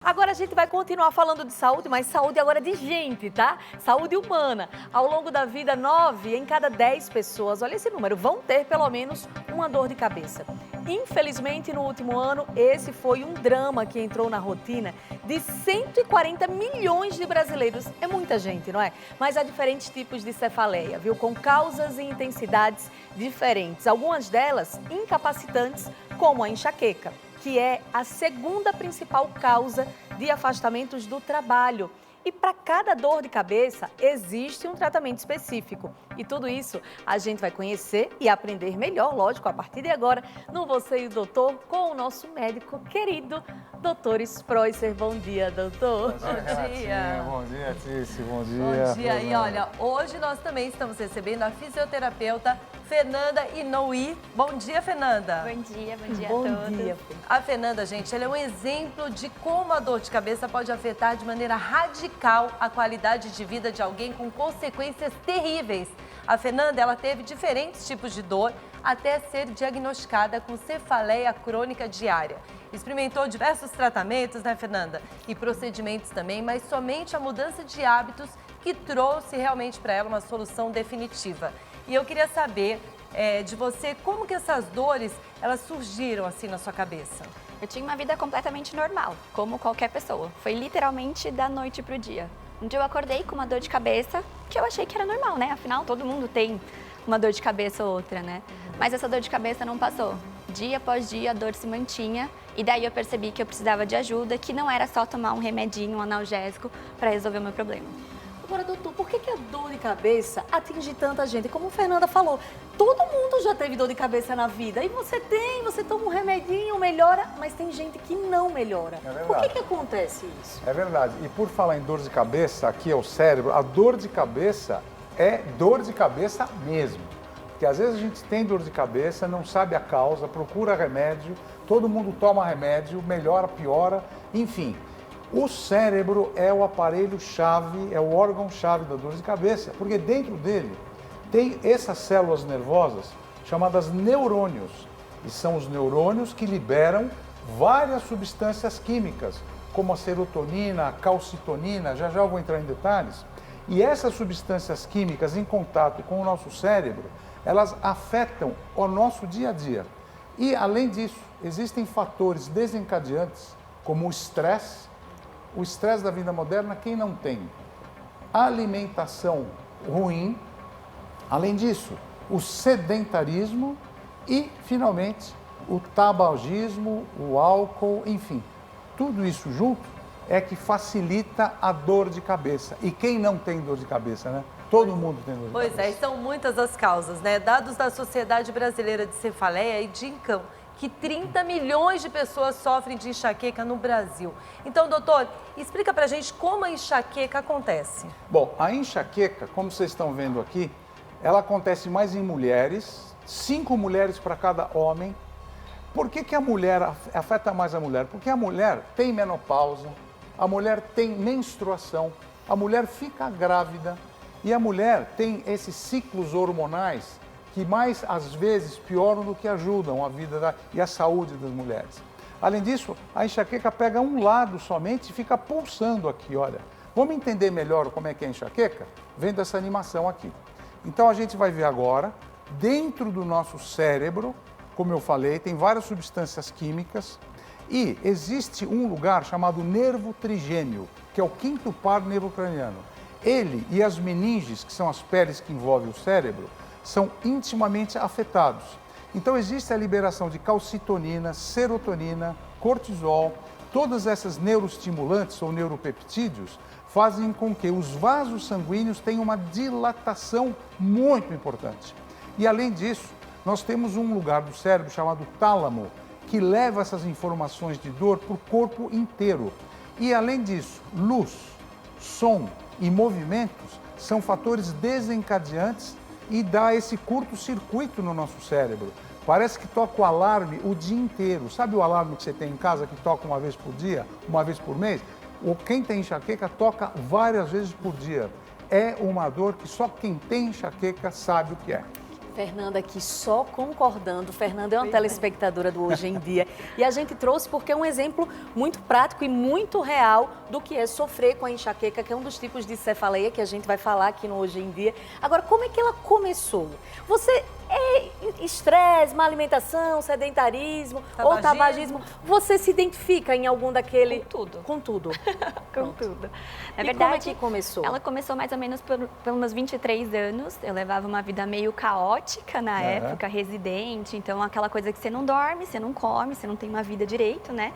Agora a gente vai continuar falando de saúde, mas saúde agora de gente, tá? Saúde humana. Ao longo da vida, 9 em cada 10 pessoas, olha esse número, vão ter pelo menos uma dor de cabeça. Infelizmente, no último ano, esse foi um drama que entrou na rotina de 140 milhões de brasileiros. É muita gente, não é? Mas há diferentes tipos de cefaleia, viu? Com causas e intensidades diferentes. Algumas delas incapacitantes, como a enxaqueca, que é a segunda principal causa de afastamentos do trabalho. E para cada dor de cabeça, existe um tratamento específico. E tudo isso a gente vai conhecer e aprender melhor, lógico, a partir de agora, no Você e o Doutor, com o nosso médico querido, Dr. Sproisser. Bom dia, doutor. Bom dia. Bom dia, Tício. Bom dia. Bom dia. E olha, hoje nós também estamos recebendo a fisioterapeuta Fernanda Inouye. Bom dia, Fernanda. Bom dia a Bom todos. dia. A Fernanda, gente, ela é um exemplo de como a dor de cabeça pode afetar de maneira radical a qualidade de vida de alguém com consequências terríveis. A Fernanda, ela teve diferentes tipos de dor até ser diagnosticada com cefaleia crônica diária. Experimentou diversos tratamentos, né, Fernanda? E procedimentos também, mas somente a mudança de hábitos que trouxe realmente para ela uma solução definitiva. E eu queria saber de você como que essas dores, elas surgiram assim na sua cabeça. Eu tinha uma vida completamente normal, como qualquer pessoa. Foi literalmente da noite pro dia. Um dia eu acordei com uma dor de cabeça, que eu achei que era normal, né? Afinal, todo mundo tem uma dor de cabeça ou outra, né? Mas essa dor de cabeça não passou. Dia após dia a dor se mantinha e daí eu percebi que eu precisava de ajuda, que não era só tomar um remedinho, um analgésico para resolver o meu problema. Agora, doutor, por que a dor de cabeça atinge tanta gente? Como a Fernanda falou, todo mundo já teve dor de cabeça na vida. E você toma um remedinho, melhora, mas tem gente que não melhora. É verdade. Por que acontece isso? É verdade. E por falar em dor de cabeça, aqui é o cérebro, a dor de cabeça é dor de cabeça mesmo. Porque às vezes a gente tem dor de cabeça, não sabe a causa, procura remédio, todo mundo toma remédio, melhora, piora, enfim. O cérebro é o aparelho-chave, é o órgão-chave da dor de cabeça, porque dentro dele tem essas células nervosas chamadas neurônios. E são os neurônios que liberam várias substâncias químicas, como a serotonina, a calcitonina, já eu vou entrar em detalhes. E essas substâncias químicas em contato com o nosso cérebro, elas afetam o nosso dia a dia. E, além disso, existem fatores desencadeantes, como o estresse da vida moderna, quem não tem? Alimentação ruim, além disso, o sedentarismo e, finalmente, o tabagismo, o álcool, enfim, tudo isso junto é que facilita a dor de cabeça. E quem não tem dor de cabeça, né? Todo mundo tem dor de cabeça. Pois é, e são muitas as causas, né? Dados da Sociedade Brasileira de Cefaleia indicam que 30 milhões de pessoas sofrem de enxaqueca no Brasil. Então, doutor, explica pra gente como a enxaqueca acontece. Bom, a enxaqueca, como vocês estão vendo aqui, ela acontece mais em mulheres, 5 mulheres para cada homem. Por que a mulher afeta mais a mulher? Porque a mulher tem menopausa, a mulher tem menstruação, a mulher fica grávida e a mulher tem esses ciclos hormonais que mais, às vezes, pioram do que ajudam a vida e a saúde das mulheres. Além disso, a enxaqueca pega um lado somente e fica pulsando aqui, olha. Vamos entender melhor como é que é a enxaqueca? Vendo essa animação aqui. Então, a gente vai ver agora, dentro do nosso cérebro, como eu falei, tem várias substâncias químicas e existe um lugar chamado nervo trigêmeo, que é o quinto par neurocraniano. Ele e as meninges, que são as peles que envolvem o cérebro, são intimamente afetados. Então existe a liberação de calcitonina, serotonina, cortisol, todas essas neuroestimulantes ou neuropeptídeos fazem com que os vasos sanguíneos tenham uma dilatação muito importante. E além disso, nós temos um lugar do cérebro chamado tálamo, que leva essas informações de dor para o corpo inteiro. E além disso, luz, som e movimentos são fatores desencadeantes e dá esse curto-circuito no nosso cérebro. Parece que toca o alarme o dia inteiro. Sabe o alarme que você tem em casa que toca uma vez por dia, uma vez por mês? Ou quem tem enxaqueca toca várias vezes por dia. É uma dor que só quem tem enxaqueca sabe o que é. Fernanda aqui só concordando. Fernanda é uma telespectadora do Hoje em Dia. E a gente trouxe porque é um exemplo muito prático e muito real do que é sofrer com a enxaqueca, que é um dos tipos de cefaleia que a gente vai falar aqui no Hoje em Dia. Agora, como é que ela começou? Você estresse, má alimentação, sedentarismo ou tabagismo? Você se identifica em algum daquele... Com tudo. Com tudo. Com tudo. Na E verdade, como é que começou? Ela começou mais ou menos pelos meus 23 anos. Eu levava uma vida meio caótica na época, residente. Então, aquela coisa que você não dorme, você não come, você não tem uma vida direito, né?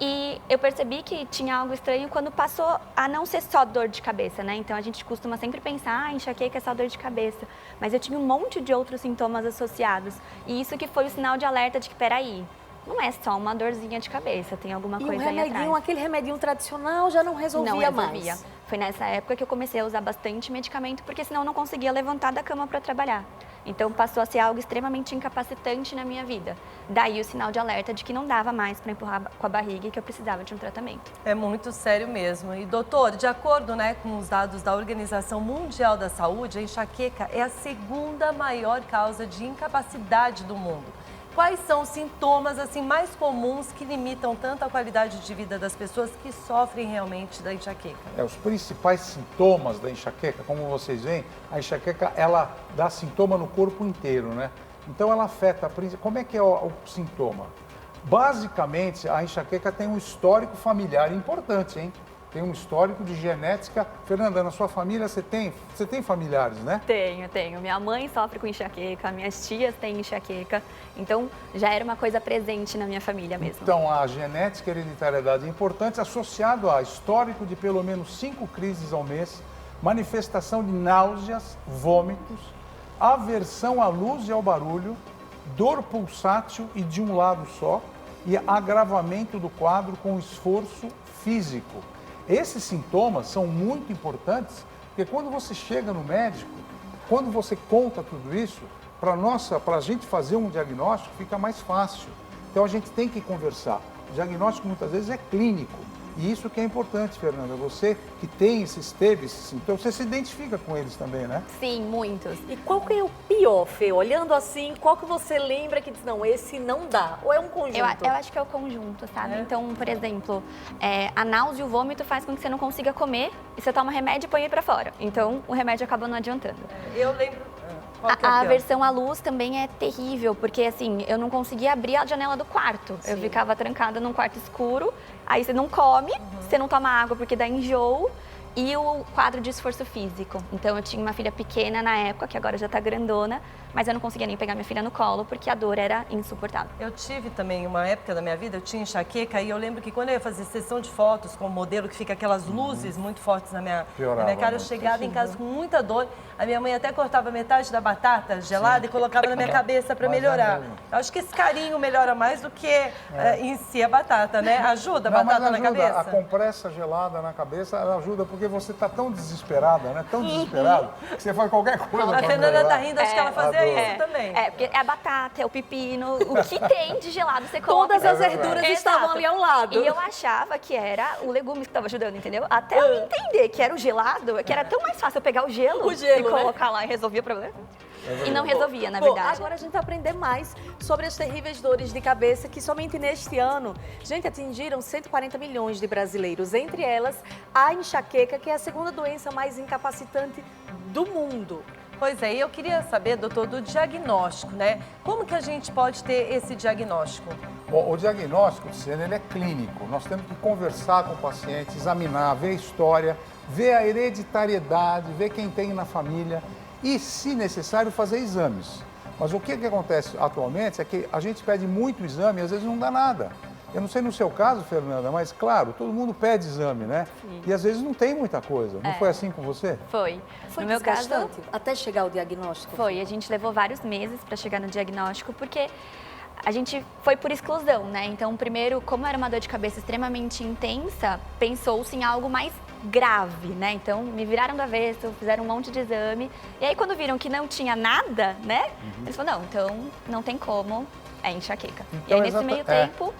E eu percebi que tinha algo estranho quando passou a não ser só dor de cabeça, né? Então, a gente costuma sempre pensar, enxaqueca é só dor de cabeça. Mas eu tinha um monte de outros sintomas associados. E isso que foi o sinal de alerta de que, peraí, não é só uma dorzinha de cabeça, tem alguma coisa aí atrás. Aquele remedinho tradicional já não resolvia mais? Não resolvia. Foi nessa época que eu comecei a usar bastante medicamento, porque senão eu não conseguia levantar da cama para trabalhar. Então passou a ser algo extremamente incapacitante na minha vida. Daí o sinal de alerta de que não dava mais para empurrar com a barriga e que eu precisava de um tratamento. É muito sério mesmo. E doutor, de acordo, né, com os dados da Organização Mundial da Saúde, a enxaqueca é a segunda maior causa de incapacidade do mundo. Quais são os sintomas assim mais comuns que limitam tanto a qualidade de vida das pessoas que sofrem realmente da enxaqueca? Os principais sintomas da enxaqueca, como vocês veem, a enxaqueca ela dá sintoma no corpo inteiro, né? Então ela afeta, como é que é o sintoma? Basicamente, a enxaqueca tem um histórico familiar importante, hein? Tem um histórico de genética. Fernanda, na sua família você tem familiares, né? Tenho. Minha mãe sofre com enxaqueca, minhas tias têm enxaqueca. Então, já era uma coisa presente na minha família mesmo. Então, a genética e a hereditariedade é importante, associado a histórico de pelo menos 5 crises ao mês, manifestação de náuseas, vômitos, aversão à luz e ao barulho, dor pulsátil e de um lado só, e agravamento do quadro com esforço físico. Esses sintomas são muito importantes, porque quando você chega no médico, quando você conta tudo isso, para a gente fazer um diagnóstico fica mais fácil. Então a gente tem que conversar. O diagnóstico muitas vezes é clínico. E isso que é importante, Fernanda. Você que teve esses sintomas, você se identifica com eles também, né? Sim, muitos. E qual que é o pior, Fê? Olhando assim, qual que você lembra que diz, não, esse não dá? Ou é um conjunto? Eu acho que é o conjunto, sabe? Então, por exemplo, a náusea e o vômito faz com que você não consiga comer e você toma remédio e põe ele pra fora. Então, o remédio acaba não adiantando. Eu lembro... Qual que é o A pior? aversão à luz também é terrível, porque assim, eu não conseguia abrir a janela do quarto. Eu ficava trancada num quarto escuro, aí você não come, você não toma água porque dá enjoo, e o quadro de esforço físico. Então eu tinha uma filha pequena na época, que agora já tá grandona, mas eu não conseguia nem pegar minha filha no colo, porque a dor era insuportável. Eu tive também uma época da minha vida, eu tinha enxaqueca e eu lembro que quando eu ia fazer sessão de fotos com o modelo, que fica aquelas luzes muito fortes na minha cara, eu chegava em casa com muita dor. A minha mãe até cortava metade da batata gelada e colocava na minha cabeça para melhorar. Eu acho que esse carinho melhora mais do que em si a batata, né? Ajuda a batata na cabeça? A compressa gelada na cabeça, ela ajuda porque você está tão desesperada, né? Tão desesperado, que você faz qualquer coisa. A Fernanda tá rindo, acho que ela fazia isso também. Porque é a batata, é o pepino, o que tem de gelado você coloca. Todas as verduras estavam ali ao lado. E eu achava que era o legume que estava ajudando, entendeu? Até eu entender que era o gelado, que era tão mais fácil eu pegar o gelo e colocar lá e resolver o problema. E não resolvia, na verdade. Agora a gente vai aprender mais sobre as terríveis dores de cabeça que somente neste ano, gente, atingiram 140 milhões de brasileiros. Entre elas, a enxaqueca, que é a segunda doença mais incapacitante do mundo. Pois é, e eu queria saber, doutor, do diagnóstico, né? Como que a gente pode ter esse diagnóstico? Bom, o diagnóstico, Luciana, ele é clínico. Nós temos que conversar com o paciente, examinar, ver a história, ver a hereditariedade, ver quem tem na família e, se necessário, fazer exames. Mas o que acontece atualmente é que a gente pede muito exame e às vezes não dá nada. Eu não sei no seu caso, Fernanda, mas claro, todo mundo pede exame, né? Sim. E às vezes não tem muita coisa. Não foi assim com você? Foi. Foi no meu caso, até chegar ao diagnóstico? Foi. A gente levou vários meses para chegar no diagnóstico, porque a gente foi por exclusão, né? Então, primeiro, como era uma dor de cabeça extremamente intensa, pensou-se em algo mais grave, né? Então, me viraram do avesso, fizeram um monte de exame. E aí, quando viram que não tinha nada, né? Eles falaram, não, então não tem como, é enxaqueca. Então, e aí, nesse meio tempo...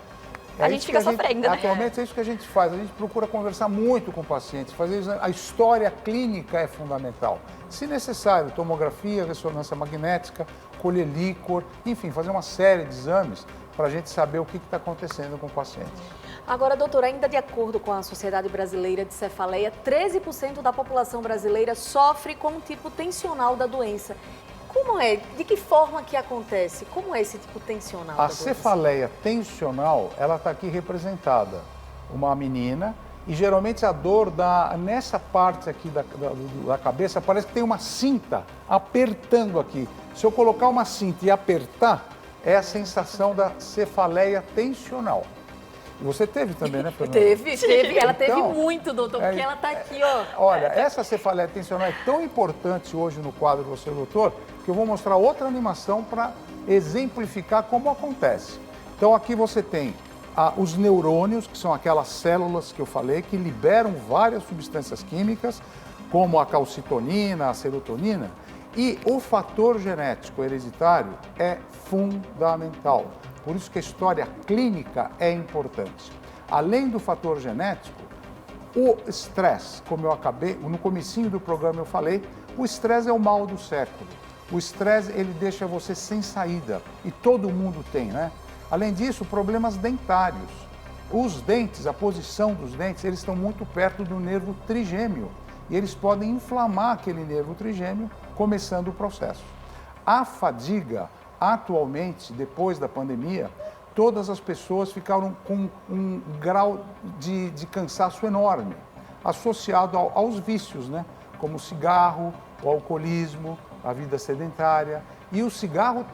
a gente fica sofrendo, né? Atualmente é isso que a gente faz, a gente procura conversar muito com o paciente, a história clínica é fundamental. Se necessário, tomografia, ressonância magnética, colher líquor, enfim, fazer uma série de exames para a gente saber o que está acontecendo com o paciente. Agora, doutora, ainda de acordo com a Sociedade Brasileira de Cefaleia, 13% da população brasileira sofre com um tipo tensional da doença. Como é? De que forma que acontece? Como é esse tipo tensional da A doença? cefaleia tensional, ela está aqui representada. Uma menina, e geralmente a dor nessa parte aqui da cabeça, parece que tem uma cinta apertando aqui. Se eu colocar uma cinta e apertar, é a sensação da cefaleia tensional. E você teve também, né, Fernanda? Teve. Ela teve Então, muito, doutor, porque ela está aqui, ó. Olha, essa cefaleia tensional é tão importante hoje no quadro Você, Doutor, que eu vou mostrar outra animação para exemplificar como acontece. Então aqui você tem os neurônios, que são aquelas células que eu falei, que liberam várias substâncias químicas, como a calcitonina, a serotonina, e o fator genético hereditário é fundamental. Por isso que a história clínica é importante. Além do fator genético, o estresse, como eu acabei, no comecinho do programa eu falei, o estresse é o mal do século. O estresse, ele deixa você sem saída, e todo mundo tem, né? Além disso, problemas dentários. Os dentes, a posição dos dentes, eles estão muito perto do nervo trigêmeo, e eles podem inflamar aquele nervo trigêmeo, começando o processo. A fadiga, atualmente, depois da pandemia, todas as pessoas ficaram com um grau de cansaço enorme, associado aos vícios, né? Como o cigarro, o alcoolismo, a vida sedentária. E o cigarro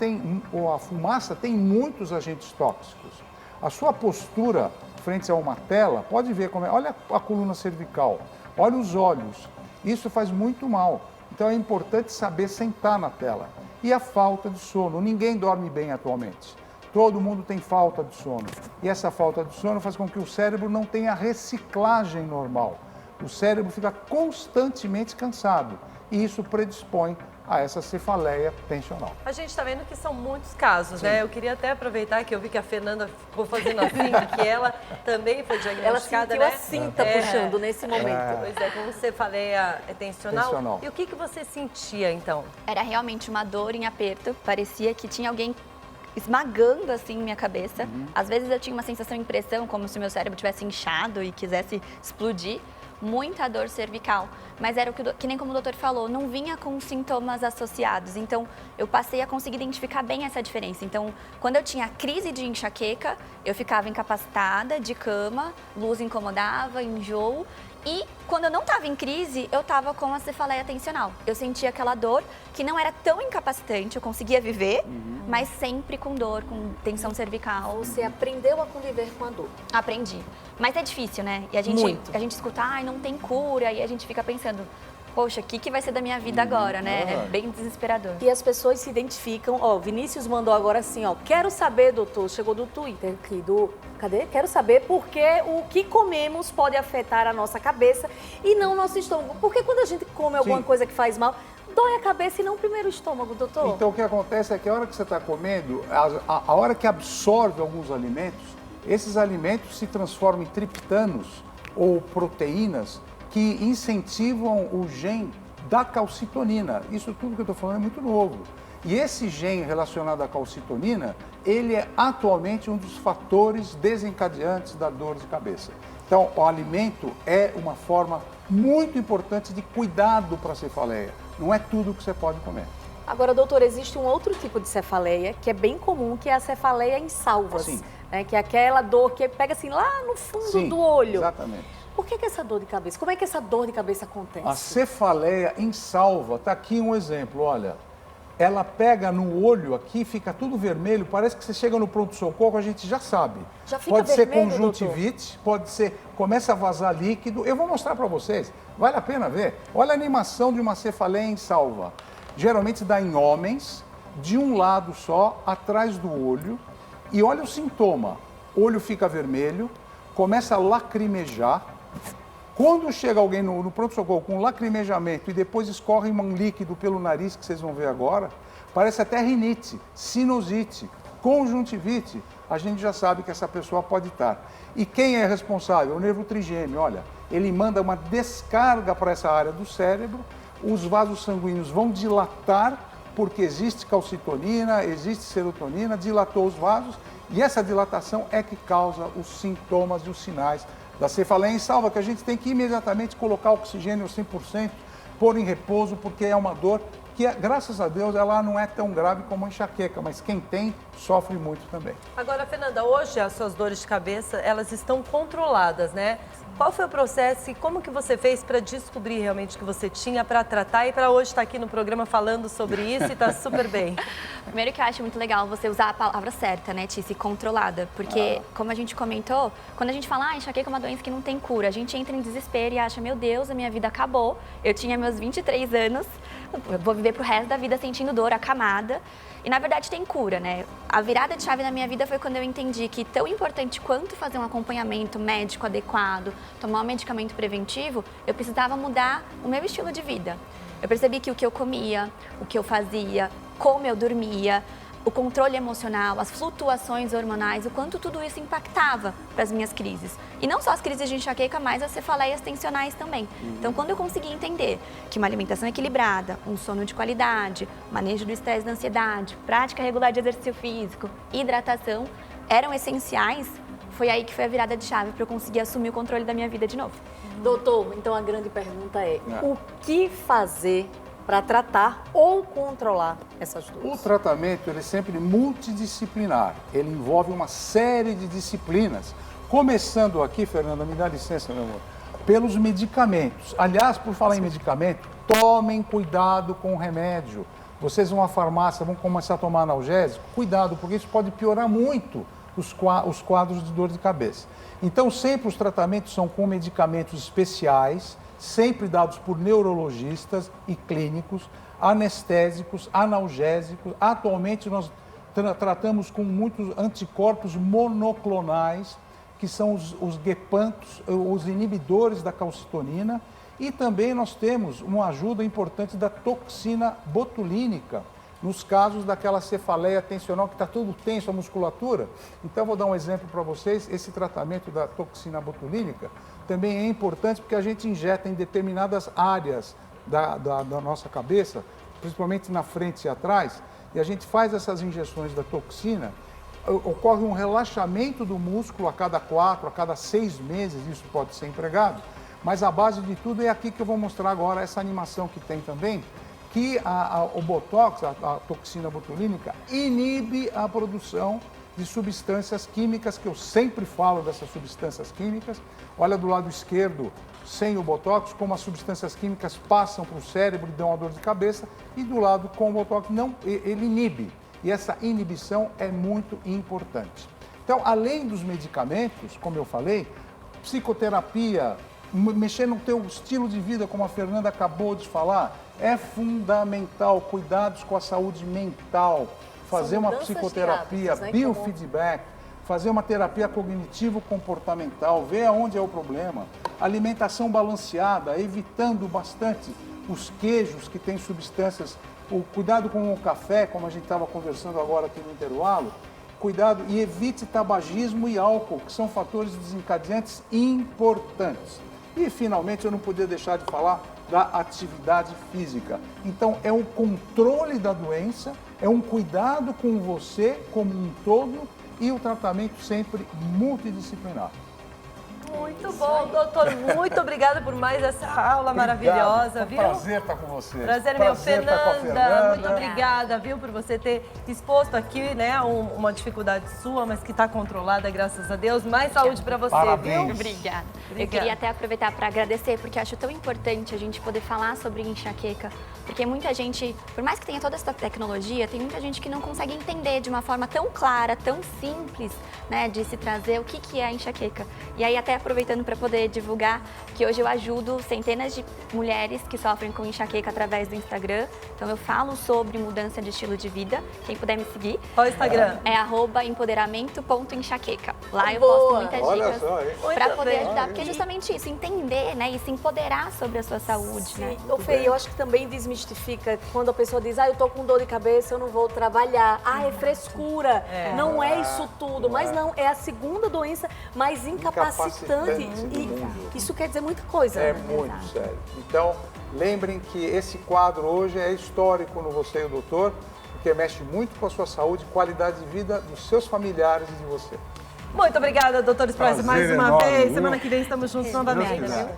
ou a fumaça tem muitos agentes tóxicos. A sua postura frente a uma tela, pode ver como é, olha a coluna cervical, olha os olhos, isso faz muito mal. Então é importante saber sentar na tela. E a falta de sono, ninguém dorme bem atualmente. Todo mundo tem falta de sono. E essa falta de sono faz com que o cérebro não tenha reciclagem normal. O cérebro fica constantemente cansado. E isso predispõe a essa cefaleia tensional. A gente está vendo que são muitos casos, né? Eu queria até aproveitar que eu vi que a Fernanda ficou fazendo assim, que ela também foi diagnosticada, ela né? sentiu a cinta puxando nesse momento. Pois é, como cefaleia tensional. Tensional. E o que você sentia, então? Era realmente uma dor em aperto, parecia que tinha alguém esmagando assim minha cabeça. Às vezes eu tinha uma sensação, impressão, como se meu cérebro tivesse inchado e quisesse explodir. Muita dor cervical, mas era que nem como o doutor falou, não vinha com sintomas associados, então eu passei a conseguir identificar bem essa diferença. Então, quando eu tinha crise de enxaqueca, eu ficava incapacitada, de cama, luz incomodava, enjoo, e quando eu não estava em crise, eu estava com a cefaleia tensional. Eu sentia aquela dor que não era tão incapacitante, eu conseguia viver, mas sempre com dor, com tensão cervical. Você aprendeu a conviver com a dor. Aprendi. Mas é difícil, né? E a gente escuta, ai, não tem cura, e a gente fica pensando, poxa, o que vai ser da minha vida agora, né? É bem desesperador. E as pessoas se identificam, ó, Vinícius mandou agora assim, ó, quero saber, doutor, chegou do Twitter aqui, cadê? Quero saber porque o que comemos pode afetar a nossa cabeça e não o nosso estômago. Porque quando a gente come alguma coisa que faz mal, dói a cabeça e não primeiro o estômago, doutor? Então o que acontece é que a hora que você está comendo, a hora que absorve alguns alimentos, esses alimentos se transformam em triptanos ou proteínas que incentivam o gene da calcitonina. Isso tudo que eu estou falando é muito novo. E esse gene relacionado à calcitonina, ele é atualmente um dos fatores desencadeantes da dor de cabeça. Então, o alimento é uma forma muito importante de cuidado para a cefaleia. Não é tudo que você pode comer. Agora, doutor, existe um outro tipo de cefaleia que é bem comum, que é a cefaleia em salvas. Sim. Né? Que é aquela dor que pega assim lá no fundo do olho. Exatamente. Por que essa dor de cabeça? Como é que essa dor de cabeça acontece? A cefaleia em salva, está aqui um exemplo, olha. Ela pega no olho aqui, fica tudo vermelho, parece que você chega no pronto-socorro, a gente já sabe. Já fica pode vermelho, ser conjuntivite, pode ser, começa a vazar líquido. Eu vou mostrar para vocês, vale a pena ver. Olha a animação de uma cefaleia em salva. Geralmente dá em homens, de um lado só, atrás do olho. E olha o sintoma, olho fica vermelho, começa a lacrimejar. Quando chega alguém no pronto-socorro com lacrimejamento e depois escorre um líquido pelo nariz, que vocês vão ver agora, parece até rinite, sinusite. Conjuntivite, a gente já sabe que essa pessoa pode estar. E quem é responsável? O nervo trigêmeo, olha, ele manda uma descarga para essa área do cérebro, os vasos sanguíneos vão dilatar, porque existe calcitonina, existe serotonina, dilatou os vasos, e essa dilatação é que causa os sintomas e os sinais da cefaleia em salva, que a gente tem que imediatamente colocar oxigênio 100%, pôr em repouso, porque é uma dor que, graças a Deus, ela não é tão grave como a enxaqueca, mas quem tem, sofre muito também. Agora, Fernanda, hoje as suas dores de cabeça, elas estão controladas, né? Qual foi o processo e como que você fez para descobrir realmente o que você tinha para tratar e para hoje estar aqui no programa falando sobre isso e tá super bem? Primeiro que eu acho muito legal você usar a palavra certa, né, Tice, controlada. Porque, como a gente comentou, quando a gente fala, enxaqueca é uma doença que não tem cura, a gente entra em desespero e acha, meu Deus, a minha vida acabou. Eu tinha meus 23 anos, eu vou viver pro resto da vida sentindo dor acamada. E, na verdade, tem cura, né? A virada de chave na minha vida foi quando eu entendi que tão importante quanto fazer um acompanhamento médico adequado, tomar um medicamento preventivo, eu precisava mudar o meu estilo de vida. Eu percebi que o que eu comia, o que eu fazia, como eu dormia, o controle emocional, as flutuações hormonais, o quanto tudo isso impactava para as minhas crises. E não só as crises de enxaqueca, mas as cefaleias tensionais também. Então, quando eu consegui entender que uma alimentação equilibrada, um sono de qualidade, manejo do estresse e da ansiedade, prática regular de exercício físico, hidratação, eram essenciais, foi aí que foi a virada de chave para eu conseguir assumir o controle da minha vida de novo. Doutor, então a grande pergunta é, o que fazer para tratar ou controlar essas dores? O tratamento ele é sempre multidisciplinar, ele envolve uma série de disciplinas. Começando aqui, Fernanda, me dá licença, meu amor, pelos medicamentos. Aliás, por falar em medicamento, tomem cuidado com o remédio. Vocês vão à farmácia, vão começar a tomar analgésico, cuidado, porque isso pode piorar muito os quadros de dor de cabeça. Então, sempre os tratamentos são com medicamentos especiais, sempre dados por neurologistas e clínicos, anestésicos, analgésicos. Atualmente, nós tratamos com muitos anticorpos monoclonais, que são os gepantos, os inibidores da calcitonina, e também nós temos uma ajuda importante da toxina botulínica, nos casos daquela cefaleia tensional que está tudo tenso a musculatura. Então, vou dar um exemplo para vocês. Esse tratamento da toxina botulínica também é importante porque a gente injeta em determinadas áreas da nossa cabeça, principalmente na frente e atrás, e a gente faz essas injeções da toxina, ocorre um relaxamento do músculo a cada 4, a cada 6 meses, isso pode ser empregado, mas a base de tudo é aqui que eu vou mostrar agora, essa animação que tem também, que o Botox, a toxina botulínica, inibe a produção de substâncias químicas, que eu sempre falo dessas substâncias químicas. Olha do lado esquerdo, sem o Botox, como as substâncias químicas passam para o cérebro e dão a dor de cabeça, e do lado com o Botox, não, ele inibe. E essa inibição é muito importante. Então, além dos medicamentos, como eu falei, psicoterapia, mexer no teu estilo de vida, como a Fernanda acabou de falar, é fundamental. Cuidados com a saúde mental, fazer uma psicoterapia, hábitos, né, biofeedback, fazer uma terapia cognitivo-comportamental, ver aonde é o problema, alimentação balanceada, evitando bastante os queijos que têm substâncias, o cuidado com o café, como a gente estava conversando agora aqui no intervalo, cuidado e evite tabagismo e álcool, que são fatores desencadeantes importantes. E, finalmente, eu não podia deixar de falar da atividade física. Então, é um controle da doença, é um cuidado com você como um todo e o tratamento sempre multidisciplinar. Muito bom, doutor. Muito obrigada por mais essa aula maravilhosa, viu? Prazer estar com você. Prazer é meu. Fernanda, muito obrigada, viu, por você ter exposto aqui, né, uma dificuldade sua, mas que está controlada, graças a Deus. Mais saúde para você, Parabéns. viu? Obrigada. Eu queria até aproveitar para agradecer, porque eu acho tão importante a gente poder falar sobre enxaqueca, porque muita gente, por mais que tenha toda essa tecnologia, tem muita gente que não consegue entender de uma forma tão clara, tão simples, né, de se trazer o que é a enxaqueca. E aí até aproveitando para poder divulgar que hoje eu ajudo centenas de mulheres que sofrem com enxaqueca através do Instagram. Então eu falo sobre mudança de estilo de vida. Quem puder me seguir. Qual o Instagram? É @empoderamento.enxaqueca. Lá eu Boa. posto muitas Olha dicas só, hein? para Muito poder bem. ajudar. Porque é justamente isso, entender, né? E se empoderar sobre a sua saúde, né? Ô, Fê, eu acho que também desmistifica quando a pessoa diz, eu tô com dor de cabeça, eu não vou trabalhar. É frescura. Não é isso tudo. Mas não, é a segunda doença mais incapacitante. do E mundo. isso quer dizer muita coisa. É né? muito sério. Então, lembrem que esse quadro hoje é histórico no Você e o Doutor, porque mexe muito com a sua saúde, qualidade de vida dos seus familiares e de você. Muito obrigada, doutor Spross, mais Prazer uma enorme, vez. viu? Semana que vem estamos juntos novamente. Deus quiser.